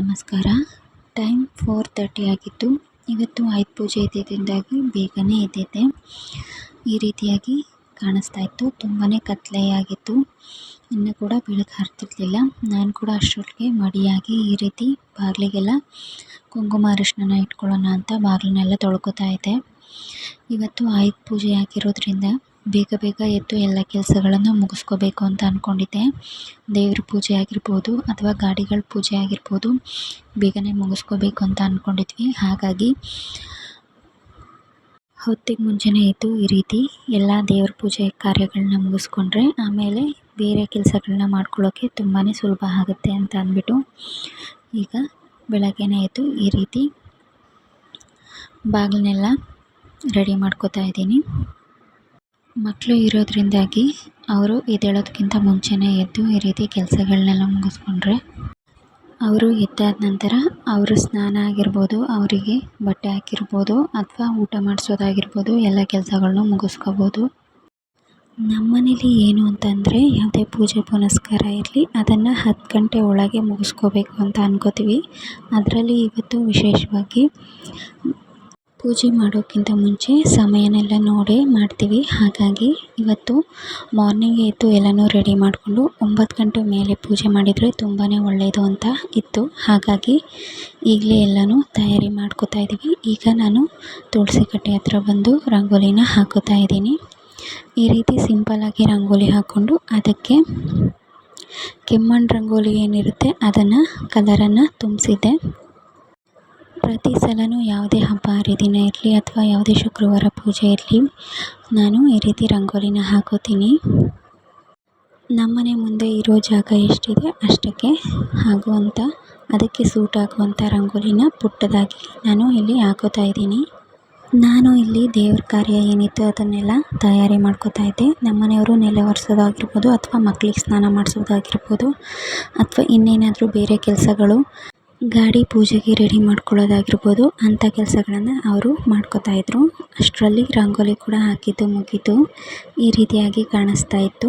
ನಮಸ್ಕಾರ. ಟೈಮ್ 4:30 ಆಗಿತ್ತು. ಇವತ್ತು ಆಯುಧ ಪೂಜೆ ಇದ್ದಿದ್ದರಿಂದಾಗಿ ಬೇಗನೆ ಎದ್ದಿದ್ದೆ. ಈ ರೀತಿಯಾಗಿ ಕಾಣಿಸ್ತಾ ಇತ್ತು. ತುಂಬಾ ಕತ್ತಲೆಯಾಗಿತ್ತು. ಇನ್ನೂ ಕೂಡ ಬೆಳಕು ಹರ್ತಿರ್ಲಿಲ್ಲ. ನಾನು ಕೂಡ ಅಷ್ಟರೊಳಗೆ ಮಡಿಯಾಗಿ ಈ ರೀತಿ ಬಾಗಿಲಿಗೆಲ್ಲ ಕುಂಕುಮ ಅರಿಶಿನ ಇಟ್ಕೊಳ್ಳೋಣ ಅಂತ ಬಾಗಿಲನ್ನೆಲ್ಲ ತೊಳ್ಕೊತಾ ಇದ್ದೆ. ಇವತ್ತು ಆಯುಧ ಪೂಜೆ ಆಗಿರೋದ್ರಿಂದ ಬೇಗ ಎದ್ದು ಎಲ್ಲ ಕೆಲಸಗಳನ್ನು ಮುಗಿಸ್ಕೋಬೇಕು ಅಂತ ಅಂದ್ಕೊಂಡಿದ್ದೆ. ದೇವ್ರ ಪೂಜೆ ಆಗಿರ್ಬೋದು ಅಥವಾ ಗಾಡಿಗಳ ಪೂಜೆ ಆಗಿರ್ಬೋದು ಬೇಗನೆ ಮುಗಿಸ್ಕೋಬೇಕು ಅಂತ ಅಂದ್ಕೊಂಡಿದ್ವಿ. ಹಾಗಾಗಿ ಹೊತ್ತಿಗೆ ಮುಂಚೆನೇ ಎದ್ದು ಈ ರೀತಿ ಎಲ್ಲ ದೇವ್ರ ಪೂಜೆ ಕಾರ್ಯಗಳನ್ನ ಮುಗಿಸ್ಕೊಂಡ್ರೆ ಆಮೇಲೆ ಬೇರೆ ಕೆಲಸಗಳನ್ನ ಮಾಡ್ಕೊಳ್ಳೋಕ್ಕೆ ತುಂಬಾ ಸುಲಭ ಆಗುತ್ತೆ ಅಂತ ಅಂದ್ಬಿಟ್ಟು ಈಗ ಬೆಳಗ್ಗೆನೇ ಎದ್ದು ಈ ರೀತಿ ಬಾಗಿಲನ್ನೆಲ್ಲ ರೆಡಿ ಮಾಡ್ಕೋತಾ ಇದ್ದೀನಿ. ಮಕ್ಕಳು ಇರೋದ್ರಿಂದಾಗಿ ಅವರು ಎದ್ದೇಳೋದಕ್ಕಿಂತ ಮುಂಚೆನೇ ಎದ್ದು ಈ ರೀತಿ ಕೆಲಸಗಳನ್ನೆಲ್ಲ ಮುಗಿಸ್ಕೊಂಡ್ರೆ ಅವರು ಎದ್ದಾದ ನಂತರ ಅವರು ಸ್ನಾನ ಆಗಿರ್ಬೋದು, ಅವರಿಗೆ ಬಟ್ಟೆ ಹಾಕಿರ್ಬೋದು ಅಥವಾ ಊಟ ಮಾಡಿಸೋದಾಗಿರ್ಬೋದು ಎಲ್ಲ ಕೆಲಸಗಳನ್ನೂ ಮುಗಿಸ್ಕೋಬೋದು. ನಮ್ಮನೇಲಿ ಏನು ಅಂತಂದರೆ ಯಾವುದೇ ಪೂಜೆ ಪುನಸ್ಕಾರ ಇರಲಿ ಅದನ್ನು 10 ಗಂಟೆ ಒಳಗೆ ಮುಗಿಸ್ಕೋಬೇಕು ಅಂತ ಅನ್ಕೋತೀವಿ. ಅದರಲ್ಲಿ ಇವತ್ತು ವಿಶೇಷವಾಗಿ ಪೂಜೆ ಮಾಡೋಕ್ಕಿಂತ ಮುಂಚೆ ಸಮಯನೆಲ್ಲ ನೋಡೇ ಮಾಡ್ತೀವಿ. ಹಾಗಾಗಿ ಇವತ್ತು ಮಾರ್ನಿಂಗ್ ಎದ್ದು ಎಲ್ಲನೂ ರೆಡಿ ಮಾಡಿಕೊಂಡು 9 ಗಂಟೆ ಮೇಲೆ ಪೂಜೆ ಮಾಡಿದರೆ ತುಂಬಾ ಒಳ್ಳೆಯದು ಅಂತ ಇತ್ತು. ಹಾಗಾಗಿ ಈಗಲೇ ಎಲ್ಲನೂ ತಯಾರಿ ಮಾಡ್ಕೋತಾ ಇದ್ದೀವಿ. ಈಗ ನಾನು ತುಳಸಿ ಕಟ್ಟೆ ಹತ್ರ ಬಂದು ರಂಗೋಲಿನ ಹಾಕೋತಾ ಇದ್ದೀನಿ. ಈ ರೀತಿ ಸಿಂಪಲ್ಲಾಗಿ ರಂಗೋಲಿ ಹಾಕ್ಕೊಂಡು ಅದಕ್ಕೆ ಕೆಮ್ಮಣ್ಣು ರಂಗೋಲಿ ಏನಿರುತ್ತೆ ಅದನ್ನು ಕಲರನ್ನು ತುಂಬಿಸಿದ್ದೆ. ಪ್ರತಿ ಸಲವೂ ಯಾವುದೇ ಹಬ್ಬ ಹರಿದಿನ ಇರಲಿ ಅಥವಾ ಯಾವುದೇ ಶುಕ್ರವಾರ ಪೂಜೆ ಇರಲಿ ನಾನು ಈ ರೀತಿ ರಂಗೋಲಿನ ಹಾಕೋತೀನಿ. ನಮ್ಮನೆ ಮುಂದೆ ಇರೋ ಜಾಗ ಎಷ್ಟಿದೆ ಅಷ್ಟಕ್ಕೆ ಆಗುವಂಥ ಅದಕ್ಕೆ ಸೂಟ್ ಆಗುವಂಥ ರಂಗೋಲಿನ ಪುಟ್ಟದಾಗಿ ನಾನು ಇಲ್ಲಿ ಹಾಕೋತಾ ಇದ್ದೀನಿ. ನಾನು ಇಲ್ಲಿ ದೇವ್ರ ಕಾರ್ಯ ಏನಿತ್ತು ಅದನ್ನೆಲ್ಲ ತಯಾರಿ ಮಾಡ್ಕೋತಾ ಇದ್ದೆ. ನಮ್ಮನೆಯವರು ನೆಲ ಒರೆಸೋದಾಗಿರ್ಬೋದು ಅಥವಾ ಮಕ್ಕಳಿಗೆ ಸ್ನಾನ ಮಾಡಿಸೋದಾಗಿರ್ಬೋದು ಅಥವಾ ಇನ್ನೇನಾದರೂ ಬೇರೆ ಕೆಲಸಗಳು ಗಾಡಿ ಪೂಜೆಗೆ ರೆಡಿ ಮಾಡ್ಕೊಳ್ಳೋದಾಗಿರ್ಬೋದು ಅಂಥ ಕೆಲಸಗಳನ್ನು ಅವರು ಮಾಡ್ಕೋತಾಯಿದ್ರು. ಅಷ್ಟರಲ್ಲಿ ರಂಗೋಲಿ ಕೂಡ ಹಾಕಿದ್ದು ಮುಗೀತು. ಈ ರೀತಿಯಾಗಿ ಕಾಣಿಸ್ತಾ ಇತ್ತು.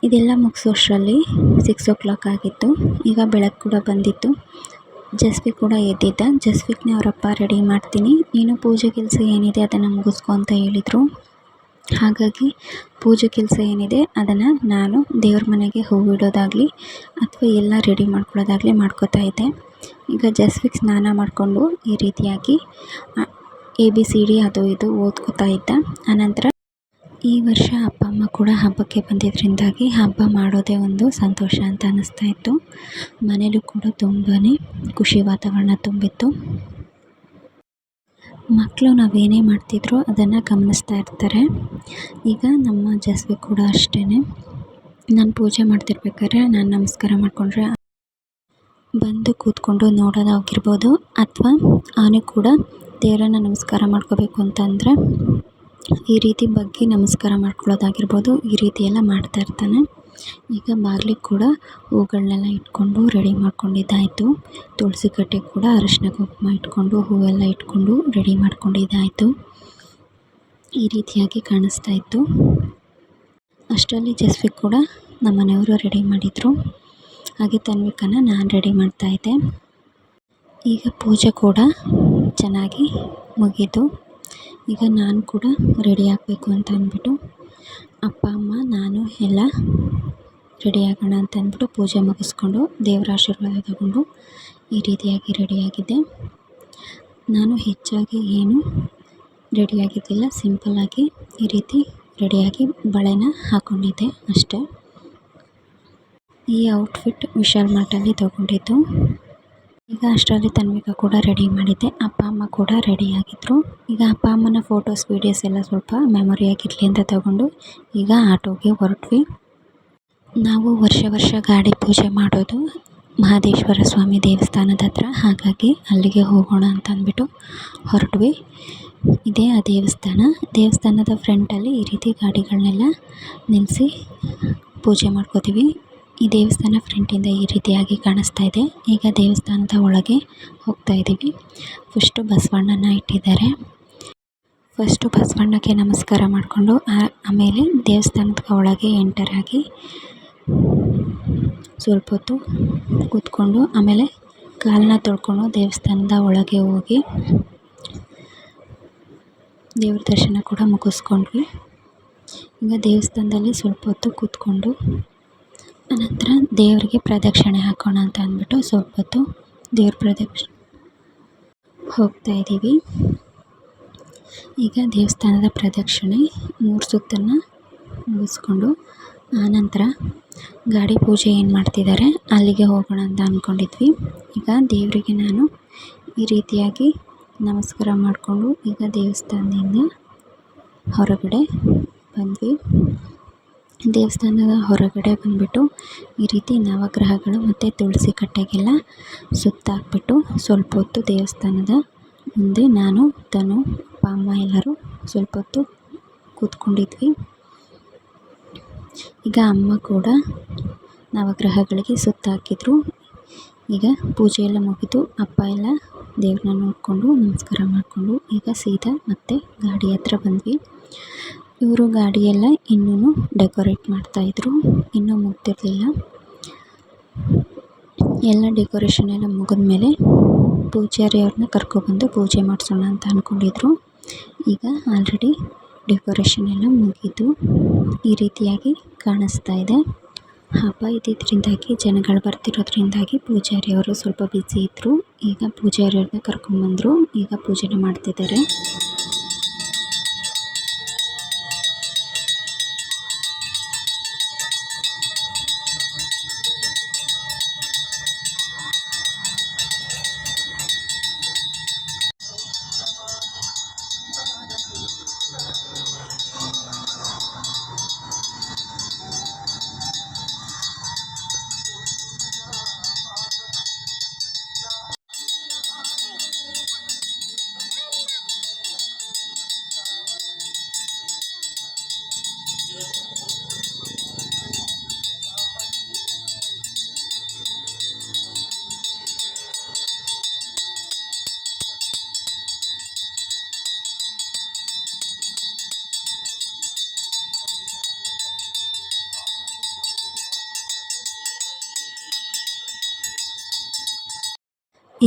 ಇದೆಲ್ಲ ಮುಗಿಸೋಷ್ಟರಲ್ಲಿ 6 o'clock ಆಗಿತ್ತು. ಈಗ ಬೆಳಕು ಕೂಡ ಬಂದಿತ್ತು. ಜಸ್ವಿ ಕೂಡ ಎದ್ದಿದ್ದ. ಜಸ್ವಿಕ್ನೇ ಅವರಪ್ಪ ರೆಡಿ ಮಾಡ್ತೀನಿ, ನೀನು ಪೂಜೆ ಕೆಲಸ ಏನಿದೆ ಅದನ್ನು ಮುಗಿಸ್ಕೊ ಅಂತ ಹೇಳಿದರು. ಹಾಗಾಗಿ ಪೂಜೆ ಕೆಲಸ ಏನಿದೆ ಅದನ್ನು ನಾನು ದೇವ್ರ ಮನೆಗೆ ಹೂವಿಡೋದಾಗಲಿ ಅಥವಾ ಎಲ್ಲ ರೆಡಿ ಮಾಡ್ಕೊಳ್ಳೋದಾಗಲಿ ಮಾಡ್ಕೋತಾ ಇದ್ದೆ. ಈಗ ಜಸ್ವಿಕ್ ಸ್ನಾನ ಮಾಡಿಕೊಂಡು ಈ ರೀತಿಯಾಗಿ ABCD ಅದು ಇದು ಓದ್ಕೋತಾ ಇದ್ದ. ಆನಂತರ ಈ ವರ್ಷ ಅಪ್ಪ ಅಮ್ಮ ಕೂಡ ಹಬ್ಬಕ್ಕೆ ಬಂದಿದ್ದರಿಂದಾಗಿ ಹಬ್ಬ ಮಾಡೋದೇ ಒಂದು ಸಂತೋಷ ಅಂತ ಅನ್ನಿಸ್ತಾ ಇತ್ತು. ಮನೇಲೂ ಕೂಡ ತುಂಬಾ ಖುಷಿ ವಾತಾವರಣ ತುಂಬಿತ್ತು. ಮಕ್ಕಳು ನಾವೇನೇ ಮಾಡ್ತಿದ್ರು ಅದನ್ನು ಗಮನಿಸ್ತಾ ಇರ್ತಾರೆ. ಈಗ ನಮ್ಮ ಜಸ್ವಿ ಕೂಡ ಅಷ್ಟೇ. ನಾನು ಪೂಜೆ ಮಾಡ್ತಿರ್ಬೇಕಾದ್ರೆ ನಾನು ನಮಸ್ಕಾರ ಮಾಡಿಕೊಂಡ್ರೆ ಬಂದು ಕೂತ್ಕೊಂಡು ನೋಡೋದಾಗಿರ್ಬೋದು ಅಥವಾ ಅವನು ಕೂಡ ದೇವರನ್ನು ನಮಸ್ಕಾರ ಮಾಡ್ಕೋಬೇಕು ಅಂತಂದರೆ ಈ ರೀತಿ ಬಗ್ಗಿ ನಮಸ್ಕಾರ ಮಾಡ್ಕೊಳ್ಳೋದಾಗಿರ್ಬೋದು ಈ ರೀತಿ ಎಲ್ಲ ಮಾಡ್ತಾ ಇರ್ತಾನೆ. ಈಗ ಬಾಗಿಲಿಗೆ ಕೂಡ ಹೂಗಳನ್ನೆಲ್ಲ ಇಟ್ಕೊಂಡು ರೆಡಿ ಮಾಡ್ಕೊಂಡಿದ್ದಾಯಿತು. ತುಳಸಿ ಕಟ್ಟೆ ಕೂಡ ಅರಿಶಿನ ಕುಂಕುಮ ಇಟ್ಕೊಂಡು ಹೂವೆಲ್ಲ ಇಟ್ಕೊಂಡು ರೆಡಿ ಮಾಡ್ಕೊಂಡಿದ್ದಾಯಿತು. ಈ ರೀತಿಯಾಗಿ ಕಾಣಿಸ್ತಾ ಇತ್ತು. ಅಷ್ಟರಲ್ಲಿ ಜಸ್ವಿ ಕೂಡ ನಮ್ಮನೆಯವರು ರೆಡಿ ಮಾಡಿದರು. ಹಾಗೆ ತನ್ವಿಕನ ನಾನು ರೆಡಿ ಮಾಡ್ತಾಯಿದ್ದೆ. ಈಗ ಪೂಜೆ ಕೂಡ ಚೆನ್ನಾಗಿ ಮುಗೀತು. ಈಗ ನಾನು ಕೂಡ ರೆಡಿ ಆಗಬೇಕು ಅಂತ ಅಂದ್ಬಿಟ್ಟು ಅಪ್ಪ ಅಮ್ಮ ನಾನು ಎಲ್ಲ ರೆಡಿ ಆಗೋಣ ಅಂತ ಅಂದ್ಬಿಟ್ಟು ಪೂಜೆ ಮುಗಿಸ್ಕೊಂಡು ದೇವರ ಆಶೀರ್ವಾದ ತಗೊಂಡು ಈ ರೀತಿಯಾಗಿ ರೆಡಿಯಾಗಿದ್ದೆ. ನಾನು ಹೆಚ್ಚಾಗಿ ಏನು ರೆಡಿಯಾಗಿದ್ದಿಲ್ಲ, ಸಿಂಪಲ್ಲಾಗಿ ಈ ರೀತಿ ರೆಡಿಯಾಗಿ ಬಳೆನ ಹಾಕ್ಕೊಂಡಿದ್ದೆ ಅಷ್ಟೇ. ಈ ಔಟ್ಫಿಟ್ ವಿಶಾಲ್ ಮಾರ್ಟಲ್ಲಿ ತೊಗೊಂಡಿದ್ದು. ಈಗ ಅಷ್ಟರಲ್ಲಿ ತನ್ವಿಕ ಕೂಡ ರೆಡಿ ಮಾಡಿದ್ದೆ. ಅಪ್ಪ ಅಮ್ಮ ಕೂಡ ರೆಡಿಯಾಗಿದ್ದರು. ಈಗ ಅಪ್ಪ ಅಮ್ಮನ ಫೋಟೋಸ್ ವೀಡಿಯೋಸ್ ಎಲ್ಲ ಸ್ವಲ್ಪ ಮೆಮೊರಿಯಾಗಿರಲಿ ಅಂತ ತಗೊಂಡು ಈಗ ಆಟೋಗೆ ಹೊರಟ್ವಿ. ನಾವು ವರ್ಷ ಗಾಡಿ ಪೂಜೆ ಮಾಡೋದು ಮಹದೇಶ್ವರ ಸ್ವಾಮಿ ದೇವಸ್ಥಾನದ ಹತ್ರ. ಹಾಗಾಗಿ ಅಲ್ಲಿಗೆ ಹೋಗೋಣ ಅಂತ ಅಂದ್ಬಿಟ್ಟು ಹೊರಟ್ವಿ. ಇದೇ ಆ ದೇವಸ್ಥಾನದ ಫ್ರಂಟಲ್ಲಿ ಈ ರೀತಿ ಗಾಡಿಗಳನ್ನೆಲ್ಲ ನಿಲ್ಲಿಸಿ ಪೂಜೆ ಮಾಡ್ಕೋತೀವಿ. ಈ ದೇವಸ್ಥಾನ ಫ್ರಂಟಿಂದ ಈ ರೀತಿಯಾಗಿ ಕಾಣಿಸ್ತಾ ಇದೆ. ಈಗ ದೇವಸ್ಥಾನದ ಒಳಗೆ ಹೋಗ್ತಾ ಇದ್ದೀವಿ. ಫಸ್ಟು ಬಸವಣ್ಣನ ಇಟ್ಟಿದ್ದಾರೆ. ಫಸ್ಟು ಬಸವಣ್ಣಕ್ಕೆ ನಮಸ್ಕಾರ ಮಾಡಿಕೊಂಡು ಆಮೇಲೆ ದೇವಸ್ಥಾನದ ಒಳಗೆ ಎಂಟರ್ ಆಗಿ ಸ್ವಲ್ಪ ಹೊತ್ತು ಕೂತ್ಕೊಂಡು ಆಮೇಲೆ ಕಾಲನ್ನ ತೊಳ್ಕೊಂಡು ದೇವಸ್ಥಾನದ ಒಳಗೆ ಹೋಗಿ ದೇವ್ರ ದರ್ಶನ ಕೂಡ ಮುಗಿಸ್ಕೊಂಡ್ವಿ. ಈಗ ದೇವಸ್ಥಾನದಲ್ಲಿ ಸ್ವಲ್ಪ ಹೊತ್ತು ಕೂತ್ಕೊಂಡು ಅನಂತರ ದೇವರಿಗೆ ಪ್ರದಕ್ಷಿಣೆ ಹಾಕೋಣ ಅಂತ ಅಂದ್ಬಿಟ್ಟು ಸ್ವಲ್ಪ ಹೊತ್ತು ದೇವ್ರ ಪ್ರದಕ್ಷಿಣೆ ಹೋಗ್ತಾಯಿದ್ದೀವಿ. ಈಗ ದೇವಸ್ಥಾನದ ಪ್ರದಕ್ಷಿಣೆ 3 ಸುತ್ತನ್ನು ಮುಗಿಸ್ಕೊಂಡು ಆನಂತರ ಗಾಡಿ ಪೂಜೆ ಏನು ಮಾಡ್ತಿದ್ದಾರೆ ಅಲ್ಲಿಗೆ ಹೋಗೋಣ ಅಂತ ಅಂದ್ಕೊಂಡಿದ್ವಿ. ಈಗ ದೇವರಿಗೆ ನಾನು ಈ ರೀತಿಯಾಗಿ ನಮಸ್ಕಾರ ಮಾಡಿಕೊಂಡು ಈಗ ದೇವಸ್ಥಾನದಿಂದ ಹೊರಗಡೆ ಬಂದ್ವಿ. ದೇವಸ್ಥಾನದ ಹೊರಗಡೆ ಬಂದುಬಿಟ್ಟು ಈ ರೀತಿ ನವಗ್ರಹಗಳು ಮತ್ತು ತುಳಸಿ ಕಟ್ಟೆಗೆಲ್ಲ ಸುತ್ತಾಕ್ಬಿಟ್ಟು ಸ್ವಲ್ಪ ಹೊತ್ತು ದೇವಸ್ಥಾನದ ಮುಂದೆ ನಾನು ತನು ಅಪ್ಪ ಅಮ್ಮ ಎಲ್ಲರೂ ಸ್ವಲ್ಪ ಹೊತ್ತು ಕೂತ್ಕೊಂಡಿದ್ವಿ. ಈಗ ಅಮ್ಮ ಕೂಡ ನವಗ್ರಹಗಳಿಗೆ ಸುತ್ತಾಕಿದ್ರು. ಈಗ ಪೂಜೆ ಎಲ್ಲ ಮುಗಿದು ಅಪ್ಪ ಎಲ್ಲ ದೇವ್ರನ್ನ ನೋಡಿಕೊಂಡು ನಮಸ್ಕಾರ ಮಾಡಿಕೊಂಡು ಈಗ ಸೀದಾ ಮತ್ತೆ ಗಾಡಿ ಹತ್ರ ಬಂದ್ವಿ. ಇವರು ಗಾಡಿಯೆಲ್ಲ ಇನ್ನೂ ಡೆಕೋರೇಟ್ ಮಾಡ್ತಾಯಿದ್ರು, ಇನ್ನೂ ಮುಗ್ದಿರಲಿಲ್ಲ. ಎಲ್ಲ ಡೆಕೋರೇಷನ್ ಎಲ್ಲ ಮುಗಿದ್ಮೇಲೆ ಪೂಜಾರಿ ಅವ್ರನ್ನ ಕರ್ಕೊಬಂದು ಪೂಜೆ ಮಾಡಿಸೋಣ ಅಂತ ಅಂದ್ಕೊಂಡಿದ್ರು. ಈಗ ಆಲ್ರೆಡಿ ಡೆಕೋರೇಷನ್ ಎಲ್ಲ ಮುಗಿದು ಈ ರೀತಿಯಾಗಿ ಕಾಣಿಸ್ತಾ ಇದೆ. ಹಬ್ಬ ಇದ್ದಿದ್ದರಿಂದಾಗಿ ಜನಗಳು ಬರ್ತಿರೋದ್ರಿಂದಾಗಿ ಪೂಜಾರಿಯವರು ಸ್ವಲ್ಪ ಬ್ಯುಸಿ ಇದ್ದರು. ಈಗ ಪೂಜಾರಿಯವ್ರನ್ನ ಕರ್ಕೊಂಡ್ಬಂದರು. ಈಗ ಪೂಜೆನ ಮಾಡ್ತಿದ್ದಾರೆ.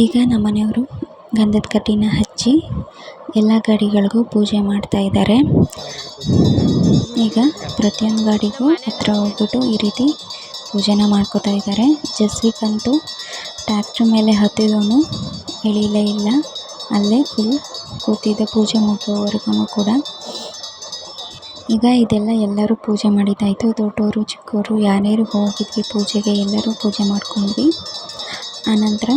ಈಗ ನಮ್ಮನೆಯವರು ಗಂಧದ ಕಡ್ಡಿನ ಹಚ್ಚಿ ಎಲ್ಲ ಗಾಡಿಗಳಿಗೂ ಪೂಜೆ ಮಾಡ್ತಾ ಇದ್ದಾರೆ. ಈಗ ಪ್ರತಿಯೊಂದು ಗಾಡಿಗೂ ಹತ್ರ ಹೋಗ್ಬಿಟ್ಟು ಈ ರೀತಿ ಪೂಜೆನ ಮಾಡ್ಕೋತಾ ಇದ್ದಾರೆ. ಜಸ್ವಿಕಂತೂ ಟ್ಯಾಕ್ಟ್ರ್ ಮೇಲೆ ಹತ್ತಿದವನು ಇಳಿಲೇ ಇಲ್ಲ, ಅಲ್ಲೇ ಫುಲ್ ಕೂತಿದ್ದ ಪೂಜೆ ಮುಗಿಯೋವರೆಗೂ ಕೂಡ. ಈಗ ಇದೆಲ್ಲ ಎಲ್ಲರೂ ಪೂಜೆ ಮಾಡಿದ್ದಾಯಿತು. ದೊಡ್ಡವರು ಚಿಕ್ಕವರು ಯಾರ್ಯಾರು ಹೋಗಿದ್ವಿ ಪೂಜೆಗೆ ಎಲ್ಲರೂ ಪೂಜೆ ಮಾಡ್ಕೊಂಡ್ವಿ. ಆನಂತರ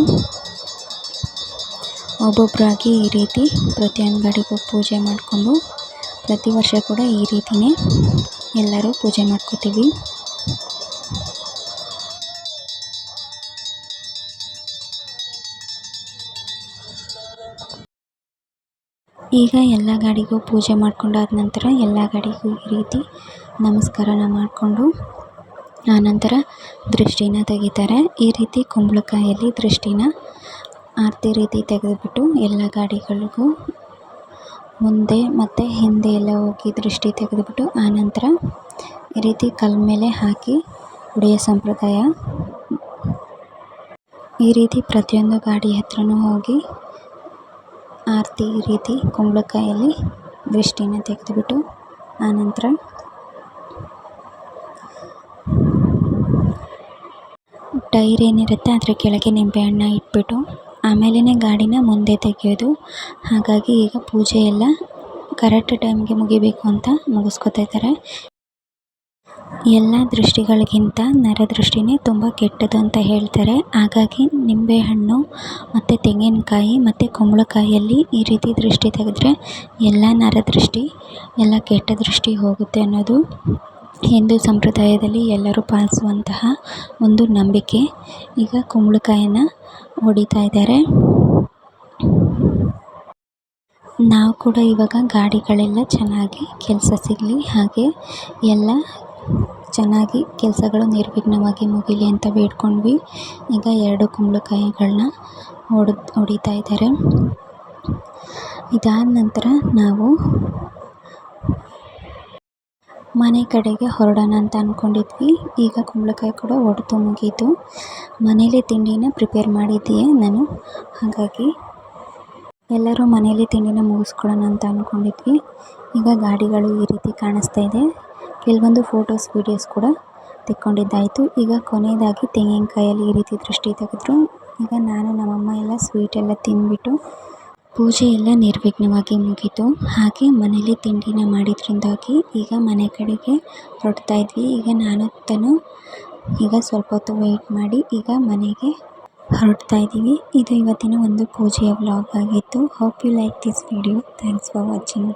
ಒಬ್ಬೊಬ್ಬರಾಗಿ ಈ ರೀತಿ ಪ್ರತಿಯೊಂದು ಗಾಡಿಗೂ ಪೂಜೆ ಮಾಡಿಕೊಂಡು ಪ್ರತಿ ವರ್ಷ ಕೂಡ ಈ ರೀತಿಯೇ ಎಲ್ಲರೂ ಪೂಜೆ ಮಾಡ್ಕೋತೀವಿ. ಈಗ ಎಲ್ಲ ಗಾಡಿಗೂ ಪೂಜೆ ಮಾಡ್ಕೊಂಡಾದ ನಂತರ ಎಲ್ಲ ಗಾಡಿಗೂ ಈ ರೀತಿ ನಮಸ್ಕಾರನ ಮಾಡಿಕೊಂಡು ಆನಂತರ ದೃಷ್ಟಿನ ತೆಗಿತಾರೆ. ಈ ರೀತಿ ಕುಂಬಳಕಾಯಲ್ಲಿ ದೃಷ್ಟಿನ ಆರತಿ ರೀತಿ ತೆಗೆದುಬಿಟ್ಟು ಎಲ್ಲ ಗಾಡಿಗಳಿಗೂ ಮುಂದೆ ಮತ್ತು ಹಿಂದೆ ಎಲ್ಲ ಹೋಗಿ ದೃಷ್ಟಿ ತೆಗೆದುಬಿಟ್ಟು ಆನಂತರ ಈ ರೀತಿ ಕಲ್ಲ ಮೇಲೆ ಹಾಕಿ ಹೊಡೆಯೋ ಸಂಪ್ರದಾಯ. ಈ ರೀತಿ ಪ್ರತಿಯೊಂದು ಗಾಡಿ ಹತ್ರನೂ ಹೋಗಿ ಆರತಿ ಈ ರೀತಿ ಕುಂಬಳಕಾಯಲ್ಲಿ ದೃಷ್ಟಿನ ತೆಗೆದುಬಿಟ್ಟು ಆನಂತರ ಟೈರ್ ಏನಿರುತ್ತೆ ಅದರ ಕೆಳಗೆ ನಿಂಬೆಹಣ್ಣ ಇಟ್ಬಿಟ್ಟು ಆಮೇಲೆ ಗಾಡಿನ ಮುಂದೆ ತೆಗೆಯೋದು. ಹಾಗಾಗಿ ಈಗ ಪೂಜೆ ಎಲ್ಲ ಕರೆಕ್ಟ್ ಟೈಮ್ಗೆ ಮುಗಿಬೇಕು ಅಂತ ಮುಗಿಸ್ಕೊತಾ ಇದ್ದಾರೆ. ಎಲ್ಲ ದೃಷ್ಟಿಗಳಿಗಿಂತ ನರದೃಷ್ಟಿನೇ ತುಂಬ ಕೆಟ್ಟದು ಅಂತ ಹೇಳ್ತಾರೆ. ಹಾಗಾಗಿ ನಿಂಬೆಹಣ್ಣು ಮತ್ತು ತೆಂಗಿನಕಾಯಿ ಮತ್ತು ಕುಂಬಳಕಾಯಲ್ಲಿ ಈ ರೀತಿ ದೃಷ್ಟಿ ತೆಗೆದ್ರೆ ಎಲ್ಲ ನರದೃಷ್ಟಿ ಎಲ್ಲ ಕೆಟ್ಟ ದೃಷ್ಟಿ ಹೋಗುತ್ತೆ ಅನ್ನೋದು ಹಿಂದೂ ಸಂಪ್ರದಾಯದಲ್ಲಿ ಎಲ್ಲರೂ ಪಾಲಿಸುವಂತಹ ಒಂದು ನಂಬಿಕೆ. ಈಗ ಕುಂಬಳಕಾಯಿನ ಹೊಡಿತಾ ಇದ್ದಾರೆ. ನಾವು ಕೂಡ ಇವಾಗ ಗಾಡಿಗಳೆಲ್ಲ ಚೆನ್ನಾಗಿ ಕೆಲಸ ಸಿಗಲಿ, ಹಾಗೆ ಎಲ್ಲ ಚೆನ್ನಾಗಿ ಕೆಲಸಗಳು ನಿರ್ವಿಘ್ನವಾಗಿ ಮುಗೀಲಿ ಅಂತ ಬೇಡ್ಕೊಂಡ್ವಿ. ಈಗ 2 ಕುಂಬಳಕಾಯಿಗಳನ್ನ ಹೊಡಿತಾ ಇದ್ದಾರೆ. ಇದಾದ ನಂತರ ನಾವು ಮನೆ ಕಡೆಗೆ ಹೊರಡೋಣ ಅಂತ ಅಂದ್ಕೊಂಡಿದ್ವಿ. ಈಗ ಕುಂಬಳಕಾಯಿ ಕೂಡ ಒಡೆದು ಮುಗೀತು. ಮನೇಲಿ ತಿಂಡಿನ ಪ್ರಿಪೇರ್ ಮಾಡಿದ್ದೀಯೆ ನಾನು, ಹಾಗಾಗಿ ಎಲ್ಲರೂ ಮನೇಲಿ ತಿಂಡಿನ ಮುಗಿಸ್ಕೊಳ್ಳೋಣ ಅಂತ ಅಂದ್ಕೊಂಡಿದ್ವಿ. ಈಗ ಗಾಡಿಗಳು ಈ ರೀತಿ ಕಾಣಿಸ್ತಾ ಇದೆ. ಕೆಲವೊಂದು ಫೋಟೋಸ್ ವೀಡಿಯೋಸ್ ಕೂಡ ತೆಕ್ಕೊಂಡಿದ್ದಾಯಿತು. ಈಗ ಕೊನೆಯದಾಗಿ ತೆಂಗಿನಕಾಯಲ್ಲಿ ಈ ರೀತಿ ದೃಷ್ಟಿ ತೆಗೆದ್ರು. ಈಗ ನಾನು ನಮ್ಮಮ್ಮ ಎಲ್ಲ ಸ್ವೀಟ್ ಎಲ್ಲ ತಿಂದ್ಬಿಟ್ಟು ಪೂಜೆ ಎಲ್ಲ ನಿರ್ವಿಘ್ನವಾಗಿ ಮುಗೀತು. ಹಾಗೆ ಮನೇಲಿ ತಿಂಡಿನ ಮಾಡಿದ್ರಿಂದಾಗಿ ಈಗ ಮನೆ ಕಡೆಗೆ ಹೊರಡ್ತಾ ಇದ್ವಿ. ಈಗ ನಾನು ತನು ಈಗ ಸ್ವಲ್ಪ ಹೊತ್ತು ವೆಯ್ಟ್ ಮಾಡಿ ಈಗ ಮನೆಗೆ ಹೊರಡ್ತಾ ಇದ್ದೀವಿ. ಇದು ಇವತ್ತಿನ ಒಂದು ಪೂಜೆಯ ವ್ಲಾಗ್ ಆಗಿತ್ತು. Hope you like this video. Thanks for watching.